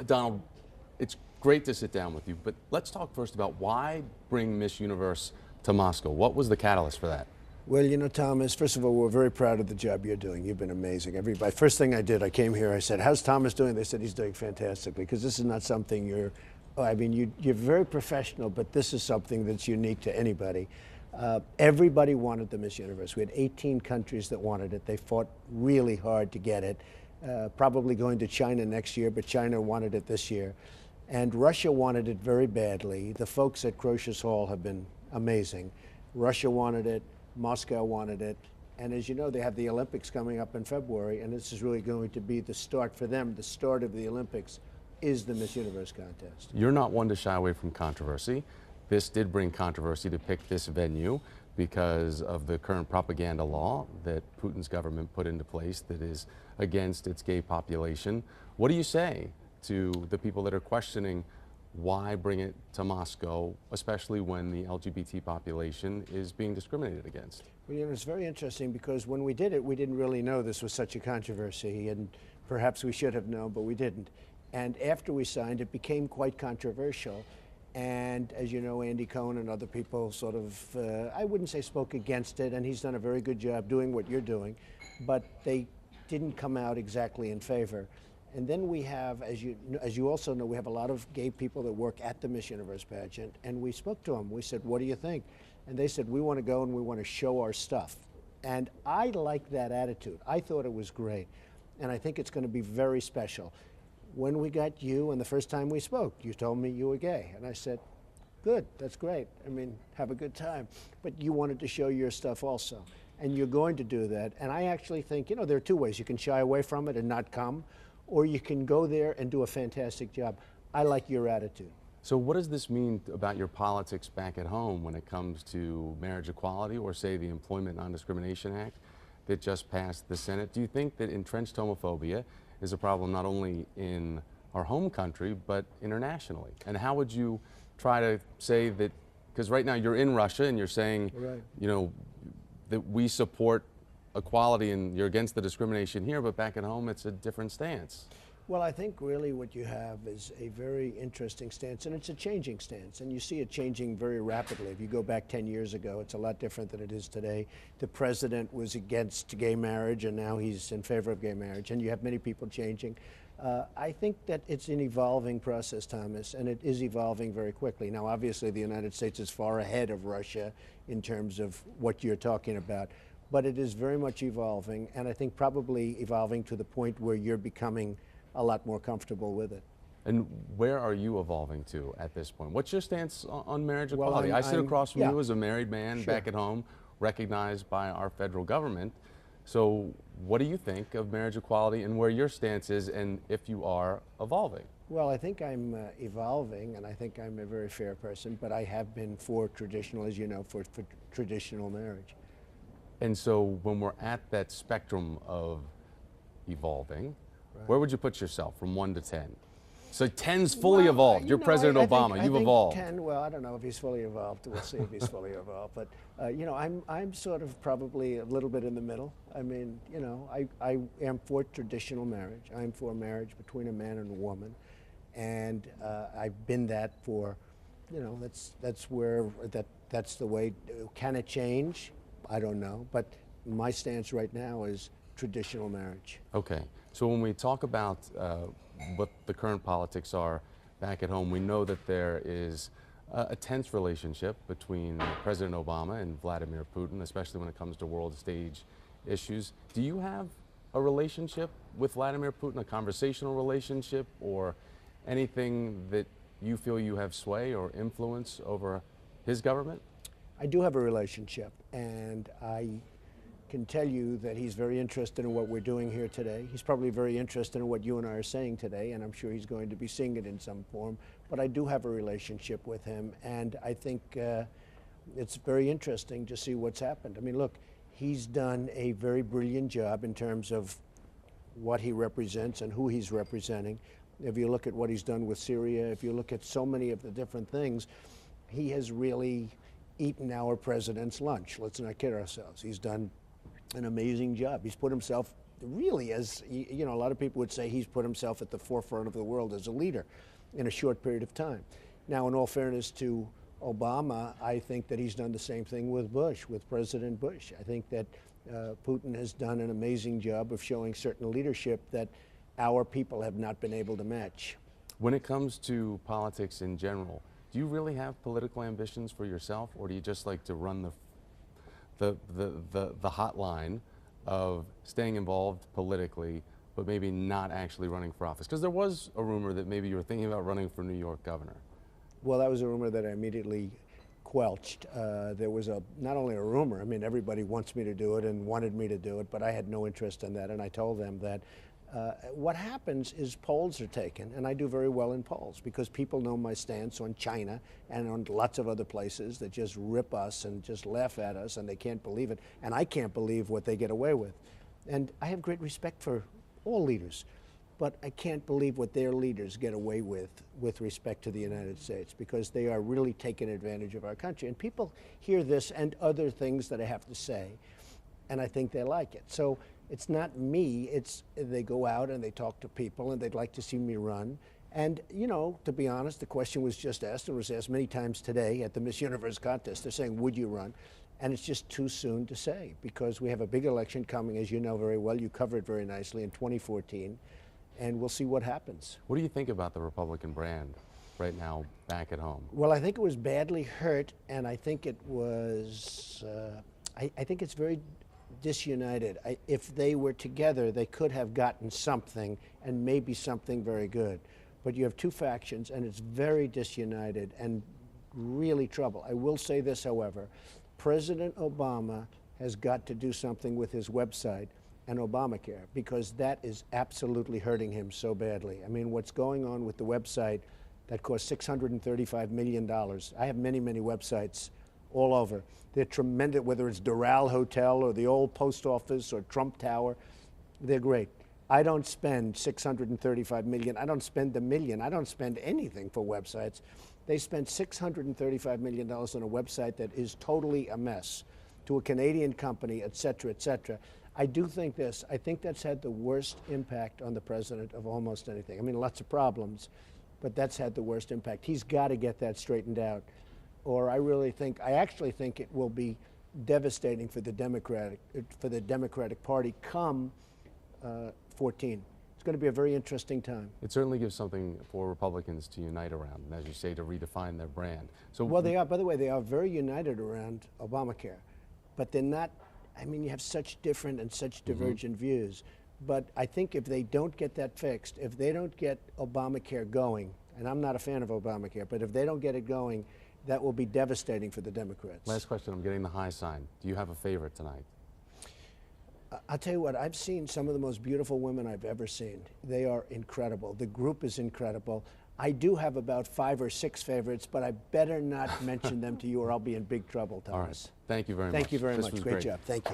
Donald, it's great to sit down with you, but let's talk first about why bring Miss Universe to Moscow. What was the catalyst for that? Well, you know, Thomas, first of all, we're very proud of the job you're doing. You've been amazing. Everybody, first thing I did, I came here, I said, how's Thomas doing? They said he's doing fantastically, because this is not something you're very professional, but this is something that's unique to anybody. Everybody wanted the Miss Universe. We had 18 countries that wanted it. They fought really hard to get it. Probably going to China next year, but China wanted it this year. And Russia wanted it very badly. The folks at Crozier Hall have been amazing. Russia wanted it, Moscow wanted it, and as you know, they have the Olympics coming up in February, and this is really going to be the start for them. The start of the Olympics is the Miss Universe contest. You're not one to shy away from controversy. This did bring controversy to pick this venue because of the current propaganda law that Putin's government put into place that is against its gay population. What do you say to the people that are questioning why bring it to Moscow, especially when the LGBT population is being discriminated against? Well, you know, it's very interesting because when we did it, we didn't really know this was such a controversy, and perhaps we should have known, but we didn't. And after we signed, it became quite controversial. And as you know, Andy Cohen and other people sort of, I wouldn't say spoke against it, and he's done a very good job doing what you're doing, but they didn't come out exactly in favor. And then we have, as you also know, we have a lot of gay people that work at the Miss Universe pageant, and we spoke to them. We said, what do you think? And they said, we want to go and we want to show our stuff. And I like that attitude. I thought it was great, and I think it's going to be very special. When we got you, and the first time we spoke, you told me you were gay, and I said, good, that's great. I mean, have a good time. But you wanted to show your stuff also, and you're going to do that. And I actually think, you know, there are two ways. You can shy away from it and not come, or you can go there and do a fantastic job. I like your attitude. So what does this mean about your politics back at home when it comes to marriage equality or, say, the Employment Non-Discrimination Act that just passed the Senate? Do you think that entrenched homophobia is a problem not only in our home country, but internationally? And how would you try to say that, because right now you're in Russia and you're saying, right, you know, that we support equality and you're against the discrimination here, but back at home it's a different stance. Well, I think really what you have is a very interesting stance, and it's a changing stance, and you see it changing very rapidly. If you go back 10 years ago, it's a lot different than it is today. The president was against gay marriage, and now he's in favor of gay marriage, and you have many people changing. I think that it's an evolving process, Thomas, and it is evolving very quickly. Now, obviously, the United States is far ahead of Russia in terms of what you're talking about, but it is very much evolving, and I think probably evolving to the point where you're becoming a lot more comfortable with it. And where are you evolving to at this point? What's your stance on marriage equality? Well, I sit across from you as a married man back at home, recognized by our federal government. So what do you think of marriage equality and where your stance is, and if you are evolving? Well, I think I'm evolving, and I think I'm a very fair person, but I have been for traditional, as you know, for traditional marriage. And so when we're at that spectrum of evolving, where would you put yourself from 1 to 10? So 10's fully evolved. You're President Obama. You've evolved. 10, well, I don't know if he's fully evolved. We'll see if he's fully evolved. But, you know, I'm sort of probably a little bit in the middle. I mean, you know, I am for traditional marriage. I'm for marriage between a man and a woman. And I've been that for, you know, that's the way. Can it change? I don't know. But my stance right now is traditional marriage. Okay. So when we talk about what the current politics are back at home, we know that there is a tense relationship between President Obama and Vladimir Putin, especially when it comes to world stage issues. Do you have a relationship with Vladimir Putin, a conversational relationship, or anything that you feel you have sway or influence over his government? I do have a relationship, and I can tell you that he's very interested in what we're doing here today. He's probably very interested in what you and I are saying today, and I'm sure he's going to be seeing it in some form. But I do have a relationship with him, and I think it's very interesting to see what's happened. I mean, look, he's done a very brilliant job in terms of what he represents and who he's representing. If you look at what he's done with Syria, if you look at so many of the different things, he has really eaten our president's lunch. Let's not kid ourselves. He's done an amazing job. He's put himself really, as you know, a lot of people would say he's put himself at the forefront of the world as a leader in a short period of time. Now, in all fairness to Obama, I think that he's done the same thing with Bush, with President Bush. I think that Putin has done an amazing job of showing certain leadership that our people have not been able to match. When it comes to politics in general, do you really have political ambitions for yourself, or do you just like to run the hotline of staying involved politically, but maybe not actually running for office? Because there was a rumor that maybe you were thinking about running for New York governor. Well, that was a rumor that I immediately quelched. There was not only a rumor, I mean, everybody wants me to do it and wanted me to do it, but I had no interest in that, and I told them that what happens is polls are taken, and I do very well in polls because people know my stance on China and on lots of other places that just rip us and just laugh at us, and they can't believe it, and I can't believe what they get away with. And I have great respect for all leaders, but I can't believe what their leaders get away with respect to the United States, because they are really taking advantage of our country. And people hear this and other things that I have to say, and I think they like it. So it's not me, it's they go out and they talk to people and they'd like to see me run. And, you know, to be honest, the question was just asked, and was asked many times today at the Miss Universe contest. They're saying, would you run? And it's just too soon to say, because we have a big election coming, as you know very well. You covered very nicely in 2014, and we'll see what happens. What do you think about the Republican brand right now back at home? Well, I think it was badly hurt, and I think it was, I think it's very disunited. If they were together, they could have gotten something, and maybe something very good. But you have two factions, and it's very disunited and really trouble. I will say this, however. President Obama has got to do something with his website and Obamacare, because that is absolutely hurting him so badly. I mean, what's going on with the website that costs $635 million. I have many, many websites all over. They're tremendous, whether it's Doral Hotel or the old post office or Trump Tower. They're great. I don't spend $635 million. I don't spend $1 million. I don't spend anything for websites. They spent $635 million on a website that is totally a mess, to a Canadian company, et cetera, et cetera. I do think this. I think that's had the worst impact on the president of almost anything. I mean, lots of problems, but that's had the worst impact. He's got to get that straightened out, or I actually think it will be devastating for the Democratic Party come 14. It's going to be a very interesting time. It certainly gives something for Republicans to unite around, and as you say, to redefine their brand. So, well, they are, by the way, they are very united around Obamacare, but they're not. I mean, you have such different and such divergent views. But I think if they don't get that fixed, if they don't get Obamacare going, and I'm not a fan of Obamacare, but if they don't get it going, that will be devastating for the Democrats. Last question, I'm getting the high sign. Do you have a favorite tonight? I'll tell you what, I've seen some of the most beautiful women I've ever seen. They are incredible. The group is incredible. I do have about 5 or 6 favorites, but I better not mention them to you or I'll be in big trouble, Thomas. All right. Thank you very much. Thank you very This much. was Great job. Thank you.